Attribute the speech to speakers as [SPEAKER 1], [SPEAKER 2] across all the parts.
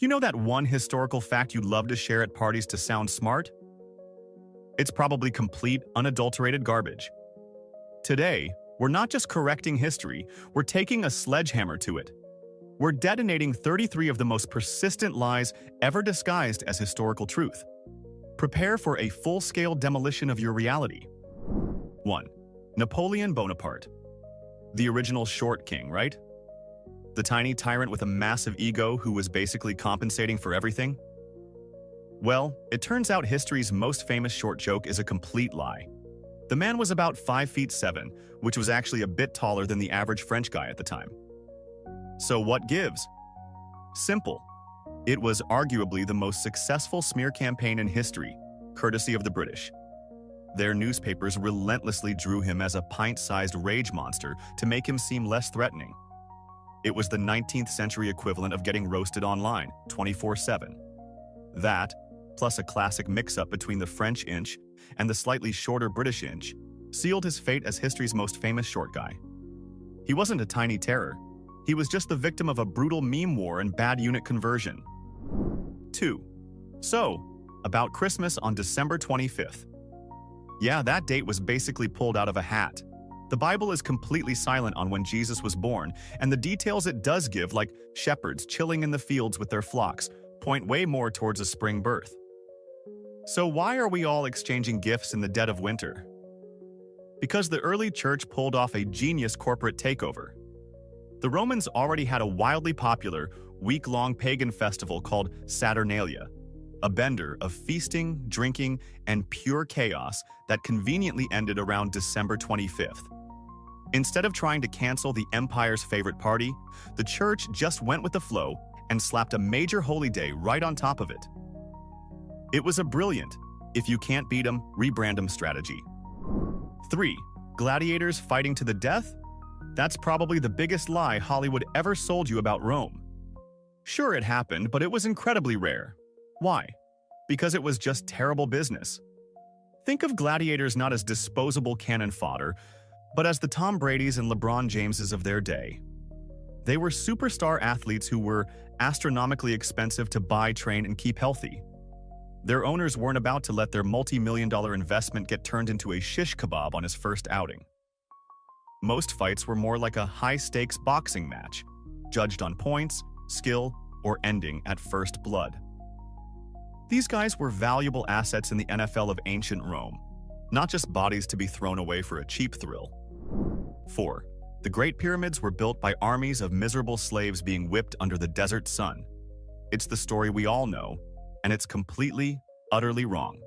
[SPEAKER 1] You know that one historical fact you'd love to share at parties to sound smart? It's probably complete, unadulterated garbage. Today, we're not just correcting history, we're taking a sledgehammer to it. We're detonating 33 of the most persistent lies ever disguised as historical truth. Prepare for a full-scale demolition of your reality. 1. Napoleon Bonaparte. The original short king, right? The tiny tyrant with a massive ego who was basically compensating for everything? Well, it turns out history's most famous short joke is a complete lie. The man was about 5'7", which was actually a bit taller than the average French guy at the time. So what gives? Simple. It was arguably the most successful smear campaign in history, courtesy of the British. Their newspapers relentlessly drew him as a pint-sized rage monster to make him seem less threatening. It was the 19th century equivalent of getting roasted online, 24/7. That, plus a classic mix-up between the French inch and the slightly shorter British inch, sealed his fate as history's most famous short guy. He wasn't a tiny terror. He was just the victim of a brutal meme war and bad unit conversion. 2. So, about Christmas on December 25th. Yeah, that date was basically pulled out of a hat. The Bible is completely silent on when Jesus was born, and the details it does give, like shepherds chilling in the fields with their flocks, point way more towards a spring birth. So why are we all exchanging gifts in the dead of winter? Because the early church pulled off a genius corporate takeover. The Romans already had a wildly popular, week-long pagan festival called Saturnalia, a bender of feasting, drinking, and pure chaos that conveniently ended around December 25th. Instead of trying to cancel the empire's favorite party, the church just went with the flow and slapped a major holy day right on top of it. It was a brilliant, if you can't beat 'em, rebrand 'em strategy. 3. Gladiators fighting to the death? That's probably the biggest lie Hollywood ever sold you about Rome. Sure, it happened, but it was incredibly rare. Why? Because it was just terrible business. Think of gladiators not as disposable cannon fodder, but as the Tom Bradys and LeBron Jameses of their day. They were superstar athletes who were astronomically expensive to buy, train, and keep healthy. Their owners weren't about to let their multi-million-dollar investment get turned into a shish kebab on his first outing. Most fights were more like a high-stakes boxing match, judged on points, skill, or ending at first blood. These guys were valuable assets in the NFL of ancient Rome, not just bodies to be thrown away for a cheap thrill. 4. The Great Pyramids were built by armies of miserable slaves being whipped under the desert sun. It's the story we all know, and it's completely, utterly wrong.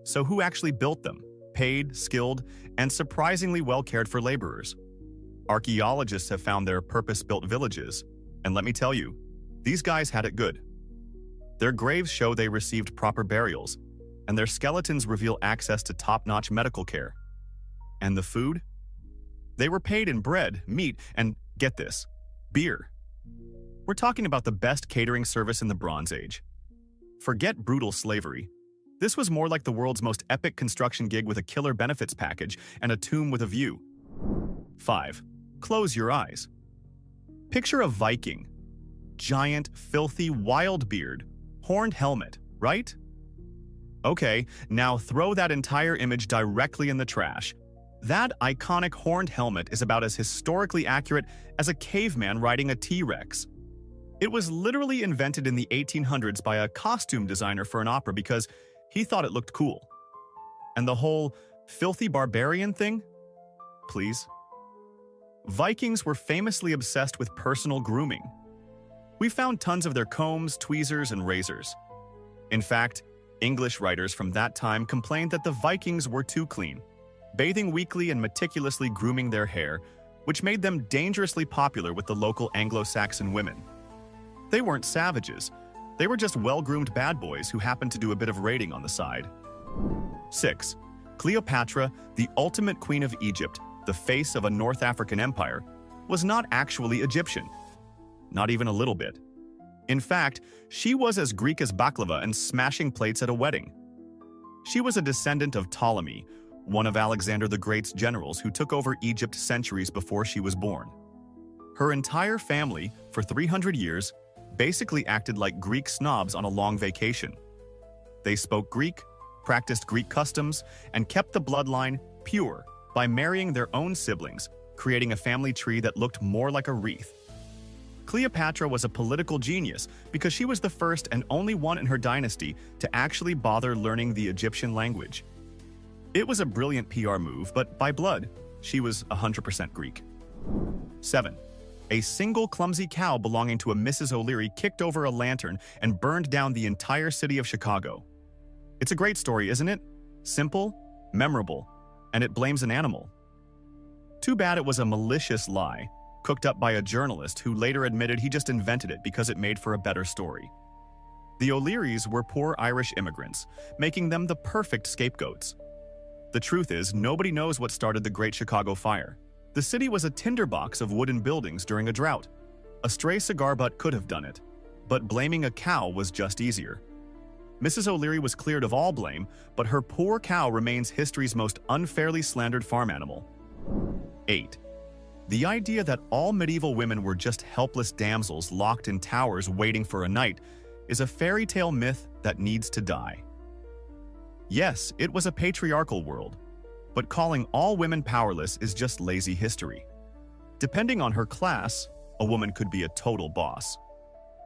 [SPEAKER 1] So who actually built them? Paid, skilled, and surprisingly well-cared-for laborers. Archaeologists have found their purpose-built villages, and let me tell you, these guys had it good. Their graves show they received proper burials, and their skeletons reveal access to top-notch medical care. And the food? They were paid in bread, meat, and, get this, beer. We're talking about the best catering service in the Bronze Age. Forget brutal slavery. This was more like the world's most epic construction gig with a killer benefits package and a tomb with a view. 5. Close your eyes. Picture a Viking. Giant, filthy, wild beard. Horned helmet, right? Okay, now throw that entire image directly in the trash. That iconic horned helmet is about as historically accurate as a caveman riding a T-Rex. It was literally invented in the 1800s by a costume designer for an opera because he thought it looked cool. And the whole filthy barbarian thing? Please? Vikings were famously obsessed with personal grooming. We found tons of their combs, tweezers, and razors. In fact, English writers from that time complained that the Vikings were too clean, bathing weekly and meticulously grooming their hair, which made them dangerously popular with the local Anglo-Saxon women. They weren't savages. They were just well-groomed bad boys who happened to do a bit of raiding on the side. 6. Cleopatra, the ultimate queen of Egypt, the face of a North African empire, was not actually Egyptian. Not even a little bit. In fact, she was as Greek as baklava and smashing plates at a wedding. She was a descendant of Ptolemy, one of Alexander the Great's generals who took over Egypt centuries before she was born. Her entire family, for 300 years, basically acted like Greek snobs on a long vacation. They spoke Greek, practiced Greek customs, and kept the bloodline pure by marrying their own siblings, creating a family tree that looked more like a wreath. Cleopatra was a political genius because she was the first and only one in her dynasty to actually bother learning the Egyptian language. It was a brilliant PR move, but by blood, she was 100% Greek. 7. A single clumsy cow belonging to a Mrs. O'Leary kicked over a lantern and burned down the entire city of Chicago. It's a great story, isn't it? Simple, memorable, and it blames an animal. Too bad it was a malicious lie, cooked up by a journalist who later admitted he just invented it because it made for a better story. The O'Learys were poor Irish immigrants, making them the perfect scapegoats. The truth is, nobody knows what started the Great Chicago Fire. The city was a tinderbox of wooden buildings during a drought. A stray cigar butt could have done it, but blaming a cow was just easier. Mrs. O'Leary was cleared of all blame, but her poor cow remains history's most unfairly slandered farm animal. 8. The idea that all medieval women were just helpless damsels locked in towers waiting for a knight is a fairy tale myth that needs to die. Yes, it was a patriarchal world, but calling all women powerless is just lazy history. Depending on her class, a woman could be a total boss.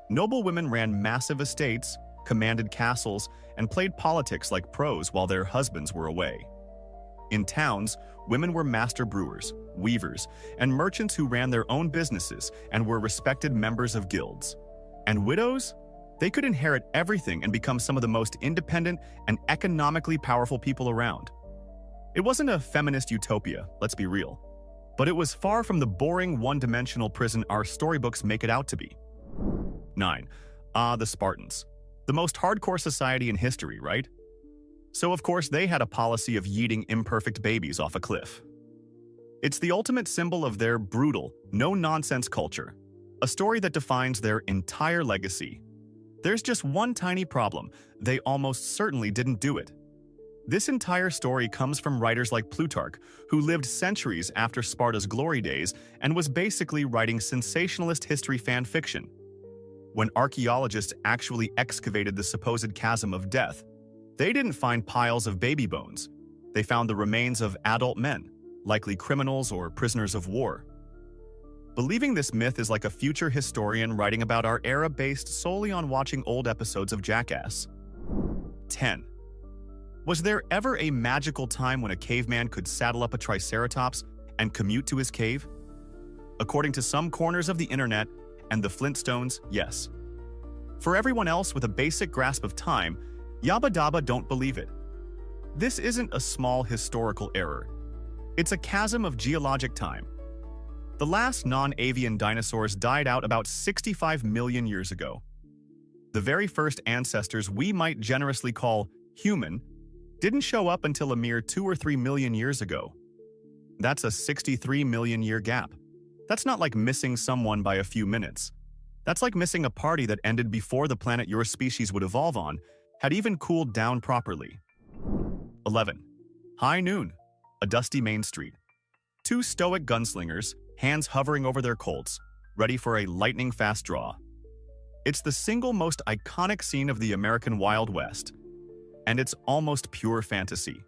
[SPEAKER 1] Noble women ran massive estates, commanded castles, and played politics like pros while their husbands were away. In towns, women were master brewers, weavers, and merchants who ran their own businesses and were respected members of guilds. And widows? They could inherit everything and become some of the most independent and economically powerful people around. It wasn't a feminist utopia, let's be real, but it was far from the boring one-dimensional prison our storybooks make it out to be. 9. The Spartans. The most hardcore society in history, right? So of course they had a policy of yeeting imperfect babies off a cliff. It's the ultimate symbol of their brutal, no-nonsense culture, a story that defines their entire legacy. There's just one tiny problem: they almost certainly didn't do it. This entire story comes from writers like Plutarch, who lived centuries after Sparta's glory days and was basically writing sensationalist history fan fiction. When archaeologists actually excavated the supposed chasm of death, they didn't find piles of baby bones. They found the remains of adult men, likely criminals or prisoners of war. Believing this myth is like a future historian writing about our era based solely on watching old episodes of Jackass. 10. Was there ever a magical time when a caveman could saddle up a triceratops and commute to his cave? According to some corners of the internet and the Flintstones, yes. For everyone else with a basic grasp of time, Yabba Dabba don't believe it. This isn't a small historical error. It's a chasm of geologic time. The last non-avian dinosaurs died out about 65 million years ago. The very first ancestors we might generously call human didn't show up until a mere 2 or 3 million years ago. That's a 63 million year gap. That's not like missing someone by a few minutes. That's like missing a party that ended before the planet your species would evolve on had even cooled down properly. 11. High noon, a dusty main street. Two stoic gunslingers, hands hovering over their Colts, ready for a lightning-fast draw. It's the single most iconic scene of the American Wild West, and it's almost pure fantasy.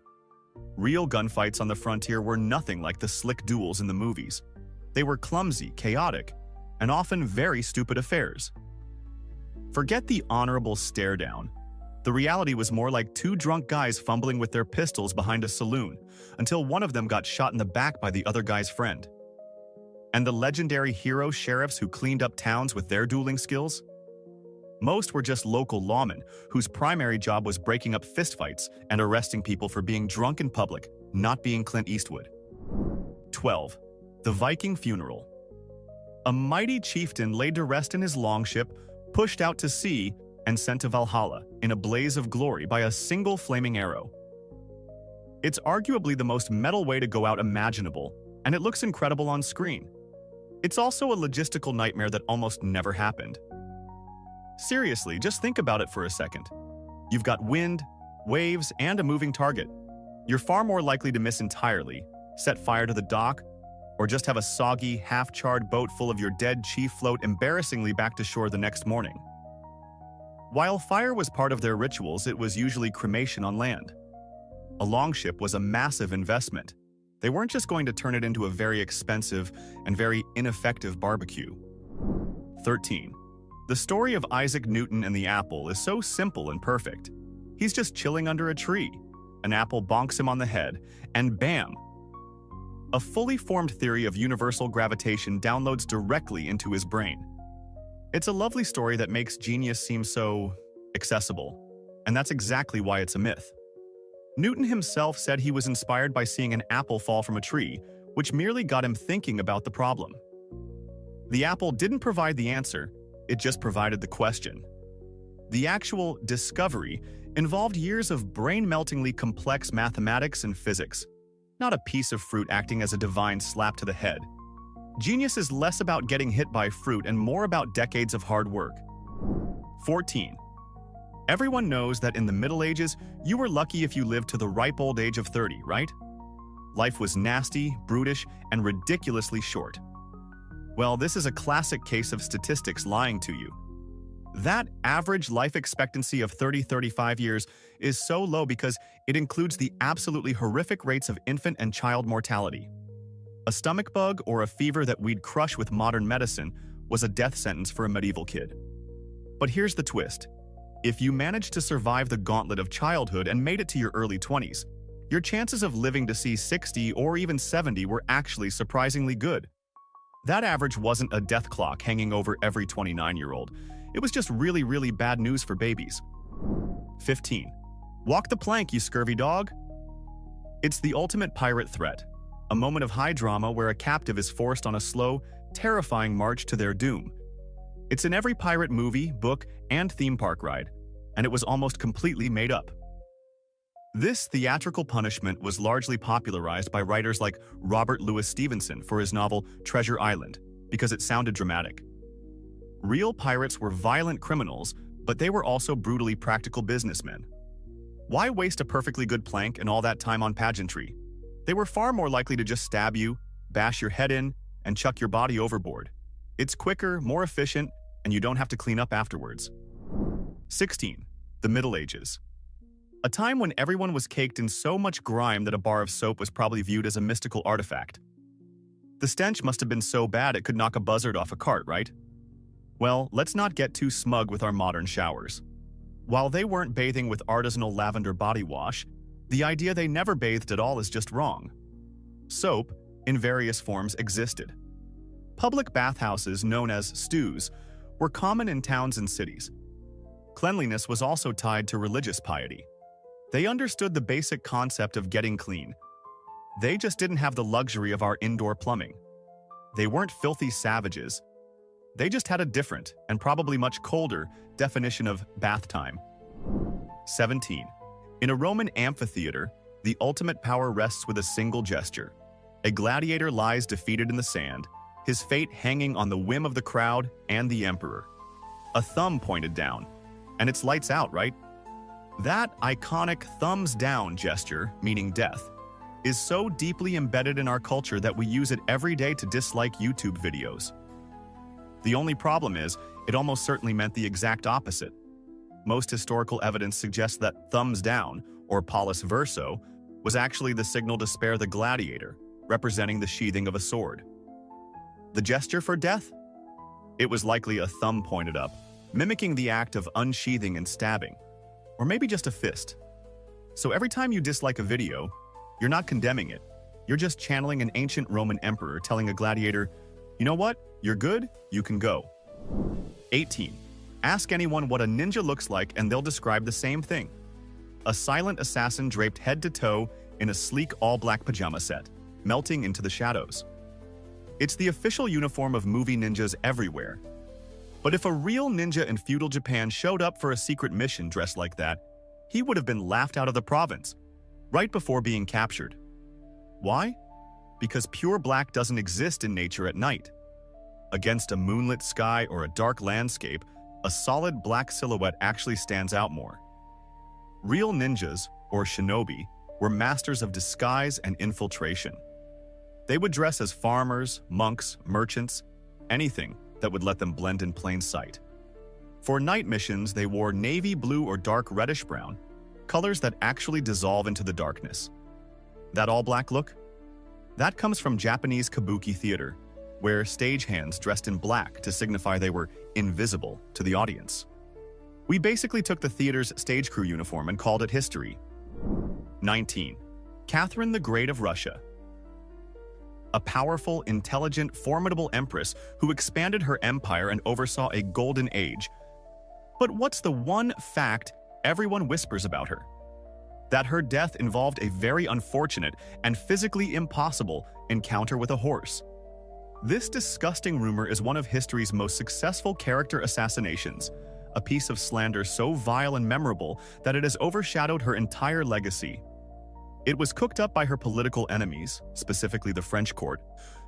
[SPEAKER 1] Real gunfights on the frontier were nothing like the slick duels in the movies. They were clumsy, chaotic, and often very stupid affairs. Forget the honorable stare-down. The reality was more like two drunk guys fumbling with their pistols behind a saloon until one of them got shot in the back by the other guy's friend. And the legendary hero sheriffs who cleaned up towns with their dueling skills? Most were just local lawmen whose primary job was breaking up fistfights and arresting people for being drunk in public, not being Clint Eastwood. 12. The Viking Funeral. A mighty chieftain laid to rest in his longship, pushed out to sea, and sent to Valhalla in a blaze of glory by a single flaming arrow. It's arguably the most metal way to go out imaginable, and it looks incredible on screen. It's also a logistical nightmare that almost never happened. Seriously, just think about it for a second. You've got wind, waves, and a moving target. You're far more likely to miss entirely, set fire to the dock, or just have a soggy, half-charred boat full of your dead chief float embarrassingly back to shore the next morning. While fire was part of their rituals, it was usually cremation on land. A longship was a massive investment. They weren't just going to turn it into a very expensive and very ineffective barbecue. 13. The story of Isaac Newton and the apple is so simple and perfect. He's just chilling under a tree. An apple bonks him on the head, and bam! A fully formed theory of universal gravitation downloads directly into his brain. It's a lovely story that makes genius seem so accessible, and that's exactly why it's a myth. Newton himself said he was inspired by seeing an apple fall from a tree, which merely got him thinking about the problem. The apple didn't provide the answer, it just provided the question. The actual discovery involved years of brain-meltingly complex mathematics and physics, not a piece of fruit acting as a divine slap to the head. Genius is less about getting hit by fruit and more about decades of hard work. 14. Everyone knows that in the Middle Ages, you were lucky if you lived to the ripe old age of 30, right? Life was nasty, brutish, and ridiculously short. Well, this is a classic case of statistics lying to you. That average life expectancy of 30-35 years is so low because it includes the absolutely horrific rates of infant and child mortality. A stomach bug or a fever that we'd crush with modern medicine was a death sentence for a medieval kid. But here's the twist. If you managed to survive the gauntlet of childhood and made it to your early 20s, your chances of living to see 60 or even 70 were actually surprisingly good. That average wasn't a death clock hanging over every 29-year-old. It was just really, really bad news for babies. 15. Walk the plank, you scurvy dog. It's the ultimate pirate threat, a moment of high drama where a captive is forced on a slow, terrifying march to their doom. It's in every pirate movie, book, and theme park ride, and it was almost completely made up. This theatrical punishment was largely popularized by writers like Robert Louis Stevenson for his novel Treasure Island, because it sounded dramatic. Real pirates were violent criminals, but they were also brutally practical businessmen. Why waste a perfectly good plank and all that time on pageantry? They were far more likely to just stab you, bash your head in, and chuck your body overboard. It's quicker, more efficient, and you don't have to clean up afterwards. 16. The Middle Ages. A time when everyone was caked in so much grime that a bar of soap was probably viewed as a mystical artifact. The stench must have been so bad it could knock a buzzard off a cart, right? Well, let's not get too smug with our modern showers. While they weren't bathing with artisanal lavender body wash, the idea they never bathed at all is just wrong. Soap, in various forms, existed. Public bathhouses, known as stews, were common in towns and cities. Cleanliness was also tied to religious piety. They understood the basic concept of getting clean. They just didn't have the luxury of our indoor plumbing. They weren't filthy savages. They just had a different, and probably much colder, definition of bath time. 17. In a Roman amphitheater, the ultimate power rests with a single gesture. A gladiator lies defeated in the sand, his fate hanging on the whim of the crowd and the emperor. A thumb pointed down, and it's lights out, right? That iconic thumbs down gesture, meaning death, is so deeply embedded in our culture that we use it every day to dislike YouTube videos. The only problem is, it almost certainly meant the exact opposite. Most historical evidence suggests that thumbs down, or pollice verso, was actually the signal to spare the gladiator, representing the sheathing of a sword. The gesture for death? It was likely a thumb pointed up, mimicking the act of unsheathing and stabbing, or maybe just a fist. So every time you dislike a video, you're not condemning it. You're just channeling an ancient Roman emperor telling a gladiator, you know what? You're good, you can go. 18. Ask anyone what a ninja looks like and they'll describe the same thing. A silent assassin draped head to toe in a sleek all-black pajama set, melting into the shadows. It's the official uniform of movie ninjas everywhere. But if a real ninja in feudal Japan showed up for a secret mission dressed like that, he would have been laughed out of the province, right before being captured. Why? Because pure black doesn't exist in nature at night. Against a moonlit sky or a dark landscape, a solid black silhouette actually stands out more. Real ninjas, or shinobi, were masters of disguise and infiltration. They would dress as farmers, monks, merchants, anything that would let them blend in plain sight. For night missions, they wore navy blue or dark reddish brown, colors that actually dissolve into the darkness. That all-black look? That comes from Japanese kabuki theater, where stagehands dressed in black to signify they were invisible to the audience. We basically took the theater's stage crew uniform and called it history. 19. Catherine the Great of Russia. A powerful, intelligent, formidable empress who expanded her empire and oversaw a golden age. But what's the one fact everyone whispers about her? That her death involved a very unfortunate and physically impossible encounter with a horse. This disgusting rumor is one of history's most successful character assassinations, a piece of slander so vile and memorable that it has overshadowed her entire legacy. It was cooked up by her political enemies, specifically the French court,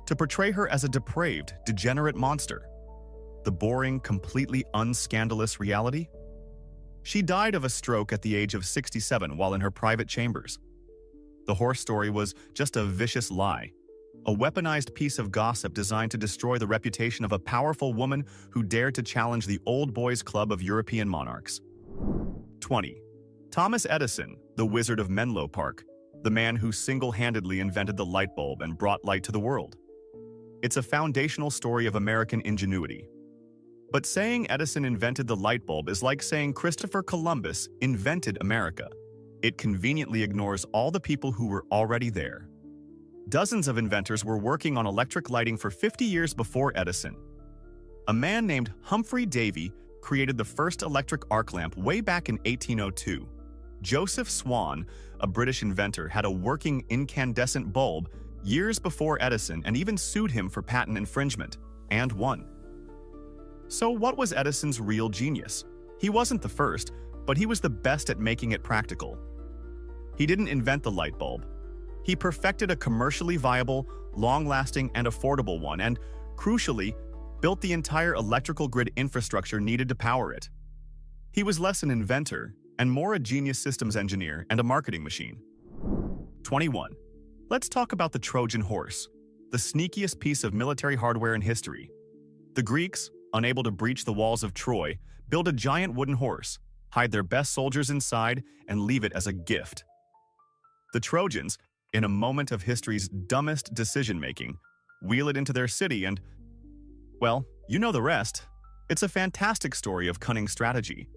[SPEAKER 1] to portray her as a depraved, degenerate monster. The boring, completely unscandalous reality? She died of a stroke at the age of 67 while in her private chambers. The horse story was just a vicious lie, a weaponized piece of gossip designed to destroy the reputation of a powerful woman who dared to challenge the old boys club of European monarchs. 20. Thomas Edison, the Wizard of Menlo Park, the man who single-handedly invented the light bulb and brought light to the world. It's a foundational story of American ingenuity. But saying Edison invented the light bulb is like saying Christopher Columbus invented America. It conveniently ignores all the people who were already there. Dozens of inventors were working on electric lighting for 50 years before Edison. A man named Humphrey Davy created the first electric arc lamp way back in 1802. Joseph Swan, a British inventor, had a working incandescent bulb years before Edison and even sued him for patent infringement, and won. So what was Edison's real genius? He wasn't the first, but he was the best at making it practical. He didn't invent the light bulb. He perfected a commercially viable, long-lasting, and affordable one, and, crucially, built the entire electrical grid infrastructure needed to power it. He was less an inventor and more a genius systems engineer and a marketing machine. 21. Let's talk about the Trojan horse, the sneakiest piece of military hardware in history. The Greeks, unable to breach the walls of Troy, build a giant wooden horse, hide their best soldiers inside, and leave it as a gift. The Trojans, in a moment of history's dumbest decision-making, wheel it into their city and, well, you know the rest. It's a fantastic story of cunning strategy,